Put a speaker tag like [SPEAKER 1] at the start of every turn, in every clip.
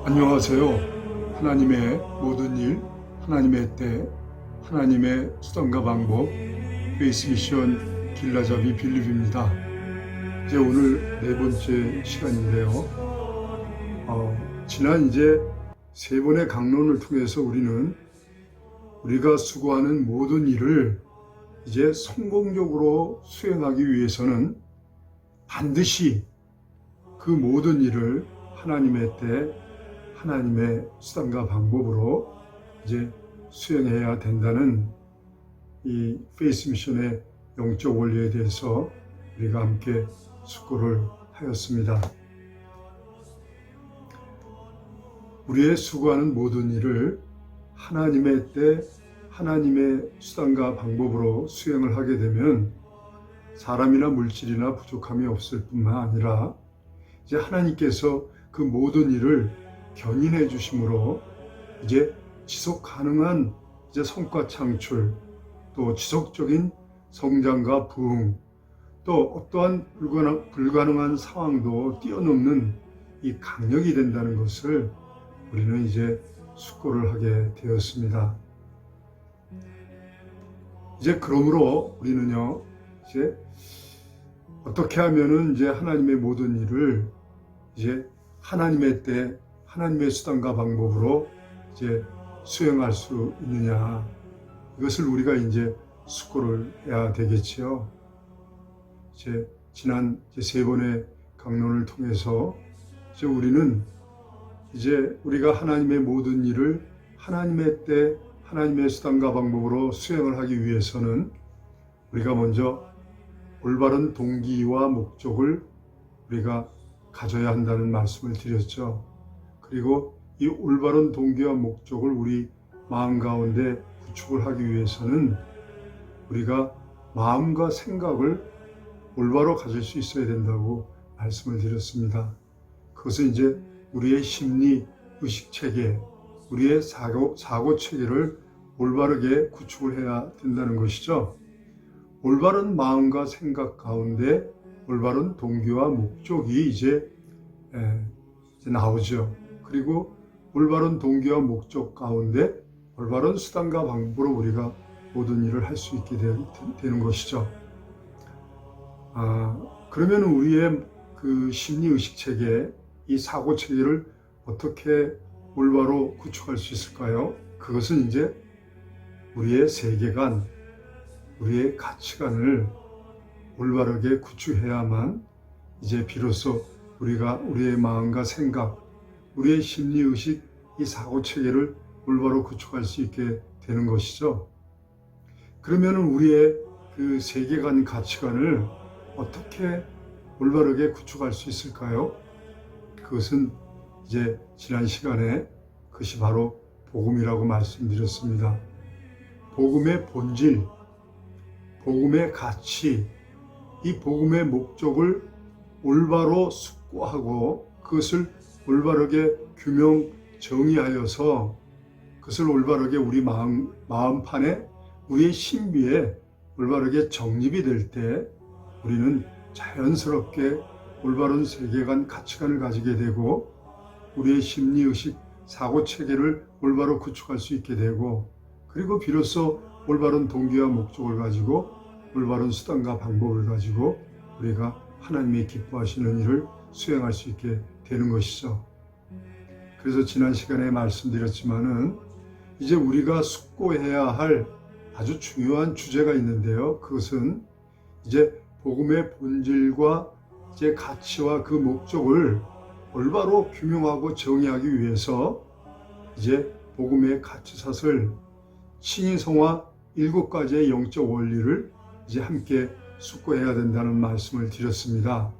[SPEAKER 1] 안녕하세요. 하나님의 모든 일, 하나님의 때, 하나님의 수단과 방법, 페이스 미션 길라잡이 빌립입니다. 이제 오늘 네 번째 시간인데요. 지난 이제 세 번의 강론을 통해서 우리가 수고하는 모든 일을 이제 성공적으로 수행하기 위해서는 반드시 그 모든 일을 하나님의 때, 하나님의 수단과 방법으로 이제 수행해야 된다는 이 페이스 미션의 영적 원리에 대해서 우리가 함께 숙고를 하였습니다. 우리의 수고하는 모든 일을 하나님의 때, 하나님의 수단과 방법으로 수행을 하게 되면 사람이나 물질이나 부족함이 없을 뿐만 아니라 이제 하나님께서 그 모든 일을 견인해 주심으로 이제 지속 가능한 이제 성과 창출, 또 지속적인 성장과 부흥, 또 어떠한 불가능한 상황도 뛰어넘는 이 강력이 된다는 것을 우리는 이제 숙고를 하게 되었습니다. 이제 그러므로 우리는요, 이제 어떻게 하면은 이제 하나님의 모든 일을 이제 하나님의 때, 하나님의 수단과 방법으로 이제 수행할 수 있느냐, 이것을 우리가 이제 숙고를 해야 되겠지요. 이제 지난 세 번의 강론을 통해서 이제 우리는 이제 우리가 하나님의 모든 일을 하나님의 때, 하나님의 수단과 방법으로 수행을 하기 위해서는 우리가 먼저 올바른 동기와 목적을 우리가 가져야 한다는 말씀을 드렸죠. 그리고 이 올바른 동기와 목적을 우리 마음 가운데 구축을 하기 위해서는 우리가 마음과 생각을 올바로 가질 수 있어야 된다고 말씀을 드렸습니다. 그것은 이제 우리의 심리, 의식 체계, 우리의 사고 체계를 올바르게 구축을 해야 된다는 것이죠. 올바른 마음과 생각 가운데 올바른 동기와 목적이 이제 나오죠. 그리고 올바른 동기와 목적 가운데 올바른 수단과 방법으로 우리가 모든 일을 할 수 있게 되는 것이죠. 그러면 우리의 그 심리 의식 체계, 이 사고 체계를 어떻게 올바로 구축할 수 있을까요? 그것은 이제 우리의 세계관, 우리의 가치관을 올바르게 구축해야만 이제 비로소 우리가 우리의 마음과 생각, 우리의 심리의식, 이 사고체계를 올바로 구축할 수 있게 되는 것이죠. 그러면 우리의 그 세계관, 가치관을 어떻게 올바르게 구축할 수 있을까요? 그것은 이제 지난 시간에 그것이 바로 복음이라고 말씀드렸습니다. 복음의 본질, 복음의 가치, 이 복음의 목적을 올바로 숙고하고 그것을 올바르게 규명 정의하여서 그것을 올바르게 우리 마음판에, 우리의 신비에 올바르게 정립이 될 때 우리는 자연스럽게 올바른 세계관, 가치관을 가지게 되고 우리의 심리의식, 사고체계를 올바로 구축할 수 있게 되고 그리고 비로소 올바른 동기와 목적을 가지고 올바른 수단과 방법을 가지고 우리가 하나님이 기뻐하시는 일을 수행할 수 있게 되는 것이죠. 그래서 지난 시간에 말씀드렸지만은 이제 우리가 숙고해야 할 아주 중요한 주제가 있는데요. 그것은 이제 복음의 본질과 이제 가치와 그 목적을 올바로 규명하고 정의하기 위해서 이제 복음의 가치사슬, 신의성화 7가지의 영적 원리를 이제 함께 숙고해야 된다는 말씀을 드렸습니다.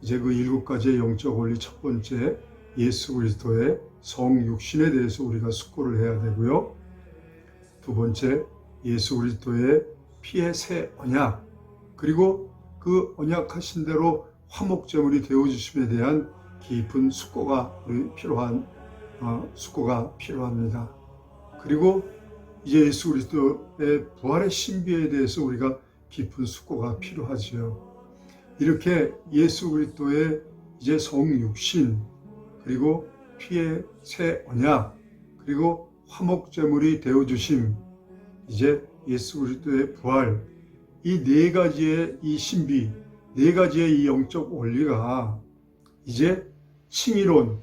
[SPEAKER 1] 이제 그 7가지의 영적 원리 첫 번째, 예수 그리스도의 성육신에 대해서 우리가 숙고를 해야 되고요. 두 번째, 예수 그리스도의 피의 새 언약, 그리고 그 언약하신 대로 화목제물이 되어주심에 대한 깊은 숙고가 필요합니다. 그리고 이제 예수 그리스도의 부활의 신비에 대해서 우리가 깊은 숙고가 필요하지요. 이렇게 예수 그리스도의 이제 성육신, 그리고 피의 새 언약, 그리고 화목제물이 되어주심, 이제 예수 그리스도의 부활, 이 네 가지의 이 신비, 네 가지의 이 영적 원리가 이제 칭의론,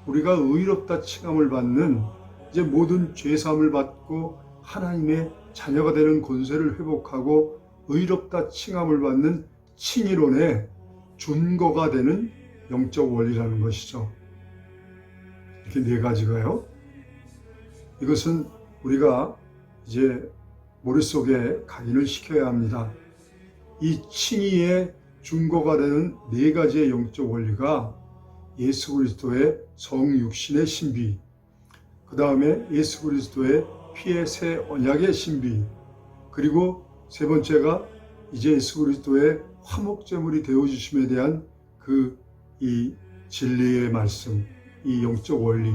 [SPEAKER 1] 우리가 의롭다 칭함을 받는, 이제 모든 죄사함을 받고 하나님의 자녀가 되는 권세를 회복하고 의롭다 칭함을 받는 칭의론의 준거가 되는 영적 원리라는 것이죠. 이렇게 네 가지가요. 이것은 우리가 이제 머릿속에 각인을 시켜야 합니다. 이 칭의의 준거가 되는 네 가지의 영적 원리가 예수 그리스도의 성육신의 신비, 그 다음에 예수 그리스도의 피의 새 언약의 신비, 그리고 세 번째가 이제 예수 그리스도의 화목제물이 되어주심에 대한 이 진리의 말씀, 이 영적 원리,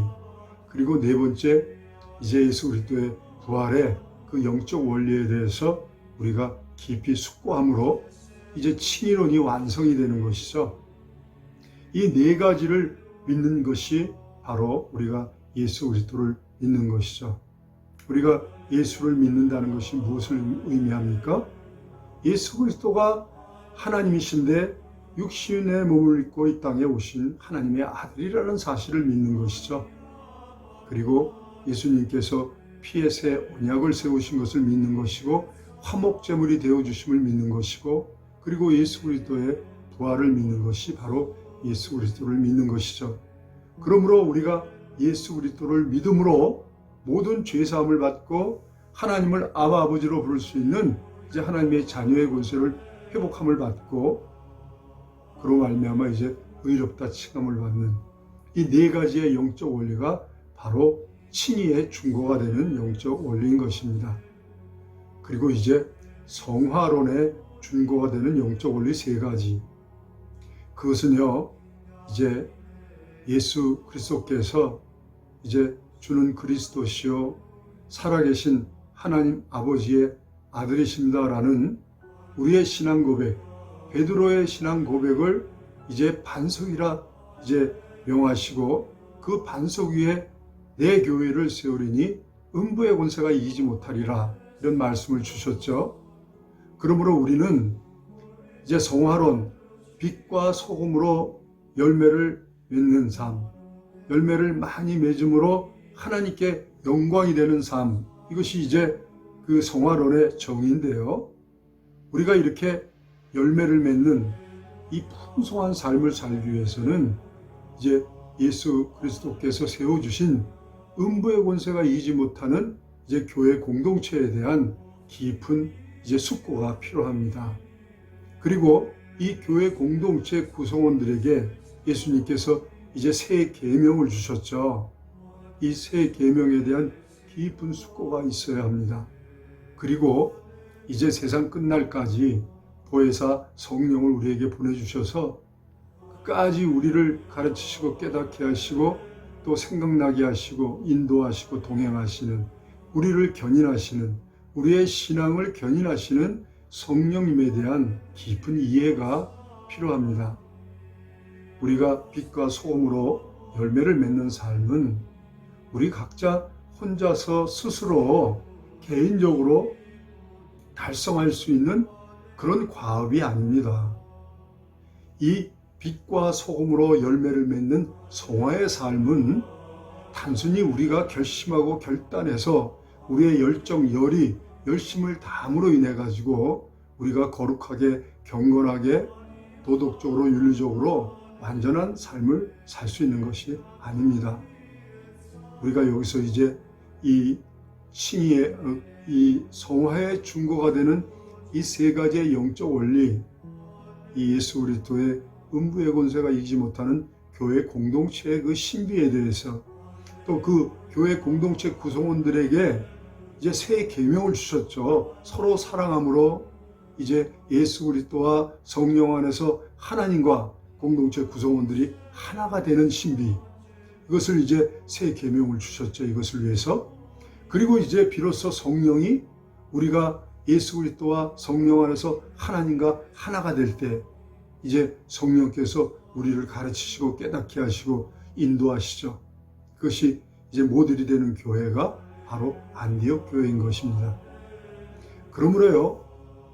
[SPEAKER 1] 그리고 네 번째 이제 예수 그리스도의 부활의 그 영적 원리에 대해서 우리가 깊이 숙고함으로 이제 칭의론이 완성이 되는 것이죠. 이 네 가지를 믿는 것이 바로 우리가 예수 그리스도를 믿는 것이죠. 우리가 예수를 믿는다는 것이 무엇을 의미합니까? 예수 그리스도가 하나님이신데 육신의 몸을 입고 이 땅에 오신 하나님의 아들이라는 사실을 믿는 것이죠. 그리고 예수님께서 피의 새 언약을 세우신 것을 믿는 것이고, 화목제물이 되어주심을 믿는 것이고, 그리고 예수 그리스도의 부활을 믿는 것이 바로 예수 그리스도를 믿는 것이죠. 그러므로 우리가 예수 그리스도를 믿음으로 모든 죄사함을 받고 하나님을 아바 아버지로 부를 수 있는 이제 하나님의 자녀의 권세를 회복함을 받고, 그로 말미암아 이제 의롭다 칭함을 받는 이 네 가지의 영적 원리가 바로 칭의의 준거가 되는 영적 원리인 것입니다. 그리고 이제 성화론의 준거가 되는 영적 원리 세 가지. 그것은요, 이제 예수 그리스도께서 이제 주는 그리스도시요 살아계신 하나님 아버지의 아들이십니다라는 우리의 신앙 고백, 베드로의 신앙 고백을 이제 반석이라 이제 명하시고, 그 반석 위에 내 교회를 세우리니 음부의 권세가 이기지 못하리라, 이런 말씀을 주셨죠. 그러므로 우리는 이제 성화론, 빛과 소금으로 열매를 맺는 삶, 열매를 많이 맺음으로 하나님께 영광이 되는 삶, 이것이 이제 그 성화론의 정의인데요. 우리가 이렇게 열매를 맺는 이 풍성한 삶을 살기 위해서는 이제 예수 그리스도께서 세워주신 음부의 권세가 이기지 못하는 이제 교회 공동체에 대한 깊은 이제 숙고가 필요합니다. 그리고 이 교회 공동체 구성원들에게 예수님께서 이제 새 계명을 주셨죠. 이 새 계명에 대한 깊은 숙고가 있어야 합니다. 그리고 이제 세상 끝날까지 보혜사 성령을 우리에게 보내주셔서 끝까지 우리를 가르치시고 깨닫게 하시고 또 생각나게 하시고 인도하시고 동행하시는, 우리를 견인하시는, 우리의 신앙을 견인하시는 성령님에 대한 깊은 이해가 필요합니다. 우리가 빛과 소금으로 열매를 맺는 삶은 우리 각자 혼자서 스스로 개인적으로 달성할 수 있는 그런 과업이 아닙니다. 이 빛과 소금으로 열매를 맺는 성화의 삶은 단순히 우리가 결심하고 결단해서 우리의 열정, 열의, 열심을 다함으로 인해 가지고 우리가 거룩하게, 경건하게, 도덕적으로, 윤리적으로 완전한 삶을 살 수 있는 것이 아닙니다. 우리가 여기서 이제 이 칭의의, 이 성화의 준거가 되는 이 세 가지의 영적 원리, 이 예수 그리스도의 음부의 권세가 이기지 못하는 교회 공동체의 그 신비에 대해서, 또 그 교회 공동체 구성원들에게 이제 새 계명을 주셨죠. 서로 사랑함으로 이제 예수 그리스도와 성령 안에서 하나님과 공동체 구성원들이 하나가 되는 신비, 이것을 이제 새 계명을 주셨죠. 이것을 위해서. 그리고 이제 비로소 성령이, 우리가 예수 그리스도와 성령 안에서 하나님과 하나가 될 때 이제 성령께서 우리를 가르치시고 깨닫게 하시고 인도하시죠. 그것이 이제 모델이 되는 교회가 바로 안디옥 교회인 것입니다. 그러므로요,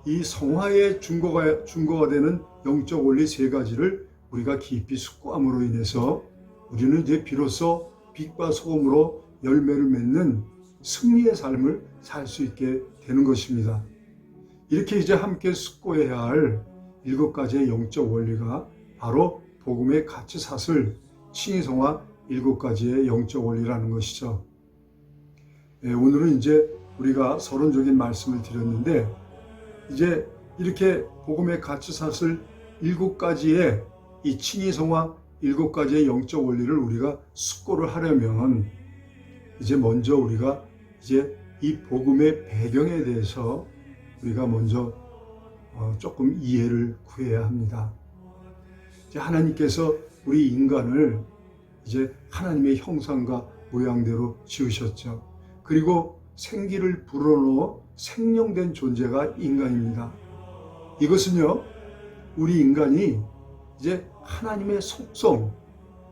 [SPEAKER 1] 이 성화의 준거가 되는 영적 원리 세 가지를 우리가 깊이 숙고함으로 인해서 우리는 이제 비로소 빛과 소금으로 열매를 맺는 승리의 삶을 살 수 있게 되는 것입니다. 이렇게 이제 함께 숙고해야 할 7가지의 영적 원리가 바로 복음의 가치 사슬, 칭의성화 7가지의 영적 원리라는 것이죠. 오늘은 이제 우리가 서론적인 말씀을 드렸는데, 이제 이렇게 복음의 가치 사슬 7가지의 이 칭의성화 7가지의 영적 원리를 우리가 숙고를 하려면 이제 먼저 우리가 이제 이 복음의 배경에 대해서 우리가 먼저 조금 이해를 구해야 합니다. 이제 하나님께서 우리 인간을 이제 하나님의 형상과 모양대로 지으셨죠. 그리고 생기를 불어넣어 생명된 존재가 인간입니다. 이것은요, 우리 인간이 이제 하나님의 속성,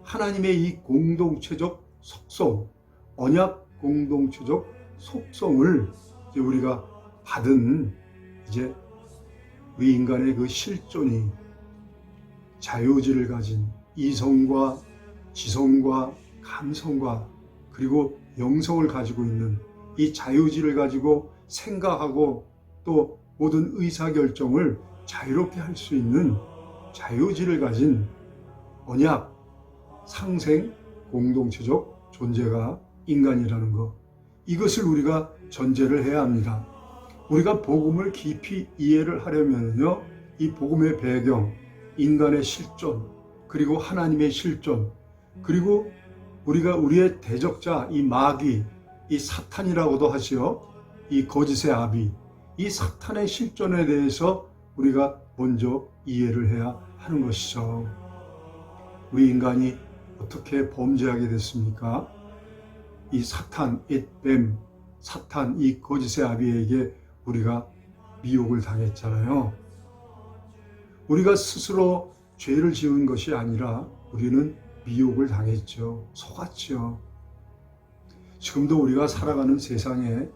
[SPEAKER 1] 하나님의 이 공동체적 속성, 언약 공동체적 속성을 이제 우리가 받은 이제 우리 인간의 그 실존이 자유의지를 가진 이성과 지성과 감성과 그리고 영성을 가지고 있는 이 자유의지를 가지고 생각하고 또 모든 의사결정을 자유롭게 할 수 있는 자유의지를 가진 언약, 상생, 공동체적 존재가 인간이라는 것, 이것을 우리가 전제를 해야 합니다. 우리가 복음을 깊이 이해를 하려면요, 이 복음의 배경, 인간의 실존, 그리고 하나님의 실존, 그리고 우리가 우리의 대적자 이 마귀, 이 사탄이라고도 하지요. 이 거짓의 아비, 이 사탄의 실존에 대해서 우리가 먼저 이해를 해야 하는 것이죠. 우리 인간이 어떻게 범죄하게 됐습니까? 이 사탄, 뱀, 사탄, 이 거짓의 아비에게 우리가 미혹을 당했잖아요. 우리가 스스로 죄를 지은 것이 아니라 우리는 미혹을 당했죠. 속았죠. 지금도 우리가 살아가는 세상에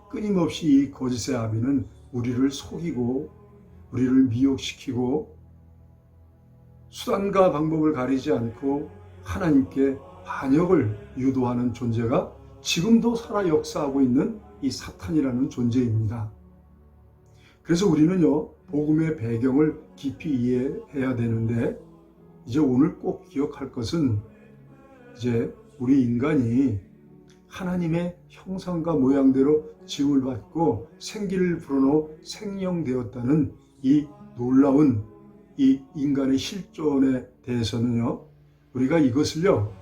[SPEAKER 1] 끊임없이 이 거짓의 아비는 우리를 속이고 우리를 미혹시키고 수단과 방법을 가리지 않고 하나님께 반역을 유도하는 존재가 지금도 살아 역사하고 있는 이 사탄이라는 존재입니다. 그래서 우리는요, 복음의 배경을 깊이 이해해야 되는데, 이제 오늘 꼭 기억할 것은 이제 우리 인간이 하나님의 형상과 모양대로 지음을 받고 생기를 불어넣어 생명되었다는 이 놀라운 이 인간의 실존에 대해서는요, 우리가 이것을요,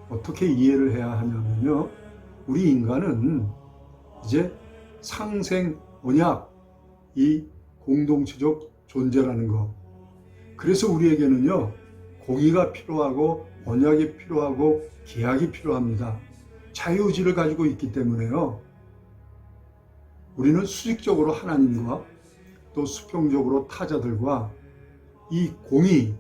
[SPEAKER 1] 어떻게 이해를 해야 하냐면요, 우리 인간은 이제 상생, 언약, 이 공동체적 존재라는 것. 그래서 우리에게는요, 공의가 필요하고 언약이 필요하고 계약이 필요합니다. 자유의지를 가지고 있기 때문에요, 우리는 수직적으로 하나님과 또 수평적으로 타자들과 이 공의,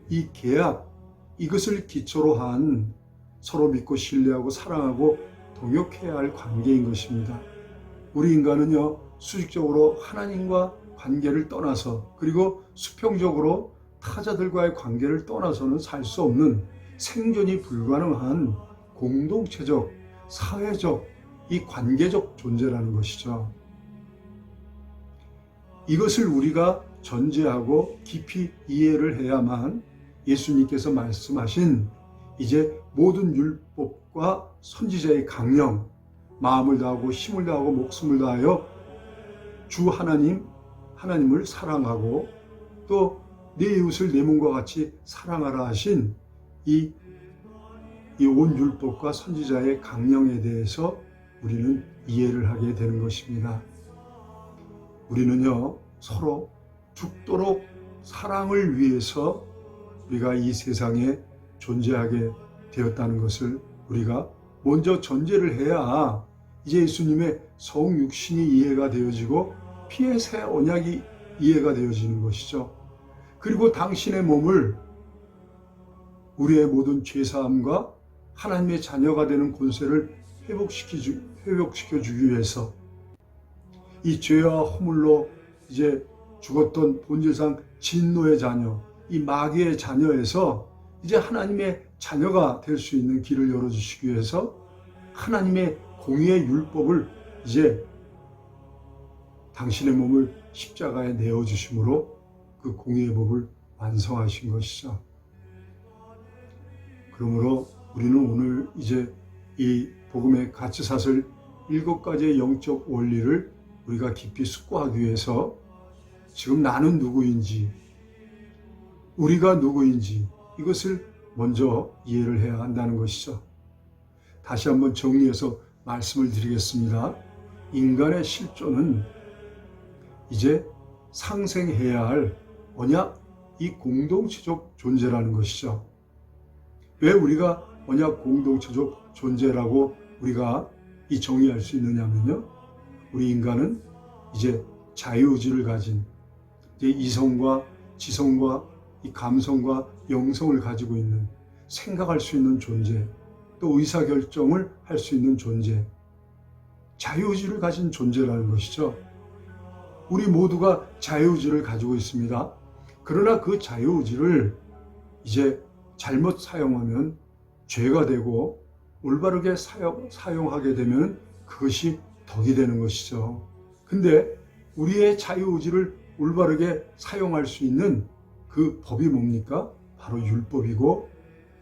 [SPEAKER 1] 이 계약, 이것을 기초로 한 서로 믿고 신뢰하고 사랑하고 동역해야 할 관계인 것입니다. 우리 인간은요, 수직적으로 하나님과 관계를 떠나서, 그리고 수평적으로 타자들과의 관계를 떠나서는 살 수 없는 생존이 불가능한 공동체적, 사회적, 이 관계적 존재라는 것이죠. 이것을 우리가 전제하고 깊이 이해를 해야만 예수님께서 말씀하신 이제 모든 율법과 선지자의 강령, 마음을 다하고 힘을 다하고 목숨을 다하여 주 하나님을 사랑하고 또 내 이웃을 내 몸과 같이 사랑하라 하신 이 온 율법과 선지자의 강령에 대해서 우리는 이해를 하게 되는 것입니다. 우리는요, 서로 죽도록 사랑을 위해서 우리가 이 세상에 존재하게 되었다는 것을 우리가 먼저 전제를 해야 이제 예수님의 성육신이 이해가 되어지고 피의 새 언약이 이해가 되어지는 것이죠. 그리고 당신의 몸을 우리의 모든 죄사함과 하나님의 자녀가 되는 권세를 회복시켜주기 위해서 이 죄와 허물로 이제 죽었던 본질상 진노의 자녀, 이 마귀의 자녀에서 이제 하나님의 자녀가 될 수 있는 길을 열어주시기 위해서 하나님의 공의의 율법을 이제 당신의 몸을 십자가에 내어주심으로 그 공의의 법을 완성하신 것이죠. 그러므로 우리는 오늘 이제 이 복음의 가치사슬 7가지의 영적 원리를 우리가 깊이 숙고하기 위해서 지금 나는 누구인지, 우리가 누구인지 이것을 먼저 이해를 해야 한다는 것이죠. 다시 한번 정리해서 말씀을 드리겠습니다. 인간의 실존은 이제 상생해야 할 언약, 이 공동체적 존재라는 것이죠. 왜 우리가 언약 공동체적 존재라고 우리가 이 정의할 수 있느냐면요, 우리 인간은 이제 자유의지를 가진 이제 이성과 지성과 이 감성과 영성을 가지고 있는, 생각할 수 있는 존재, 또 의사결정을 할 수 있는 존재, 자유의지를 가진 존재라는 것이죠. 우리 모두가 자유의지를 가지고 있습니다. 그러나 그 자유의지를 이제 잘못 사용하면 죄가 되고, 올바르게 사용하게 되면 그것이 덕이 되는 것이죠. 근데 우리의 자유의지를 올바르게 사용할 수 있는 그 법이 뭡니까? 바로 율법이고,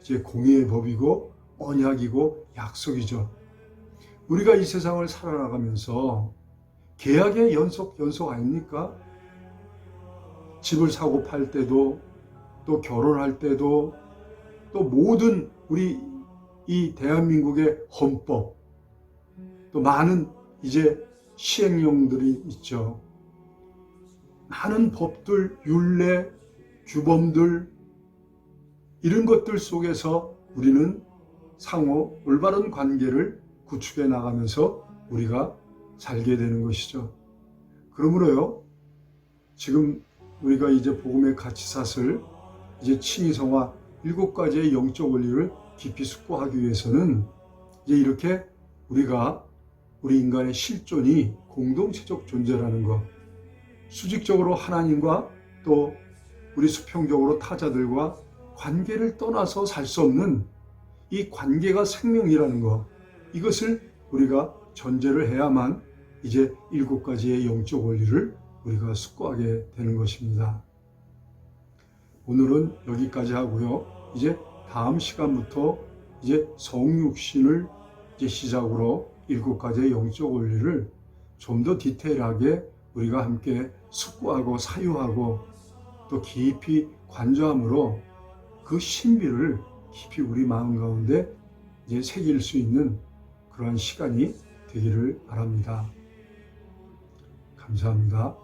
[SPEAKER 1] 이제 공의의 법이고, 언약이고, 약속이죠. 우리가 이 세상을 살아나가면서 계약의 연속 아닙니까? 집을 사고 팔 때도, 또 결혼할 때도, 또 모든 우리 이 대한민국의 헌법, 또 많은 이제 시행령들이 있죠. 많은 법들, 율례, 규범들, 이런 것들 속에서 우리는 상호 올바른 관계를 구축해 나가면서 우리가 살게 되는 것이죠. 그러므로요, 지금 우리가 이제 복음의 가치사슬, 이제 칭의성화 7가지의 영적 원리를 깊이 숙고하기 위해서는 이제 이렇게 우리가 우리 인간의 실존이 공동체적 존재라는 것, 수직적으로 하나님과 또 우리 수평적으로 타자들과 관계를 떠나서 살 수 없는 이 관계가 생명이라는 것, 이것을 우리가 전제를 해야만 이제 7가지의 영적 원리를 우리가 숙고하게 되는 것입니다. 오늘은 여기까지 하고요. 이제 다음 시간부터 이제 성육신을 이제 시작으로 7가지의 영적 원리를 좀 더 디테일하게 우리가 함께 숙고하고 사유하고 또 깊이 관조함으로 그 신비를 깊이 우리 마음 가운데 이제 새길 수 있는 그러한 시간이 되기를 바랍니다. 감사합니다.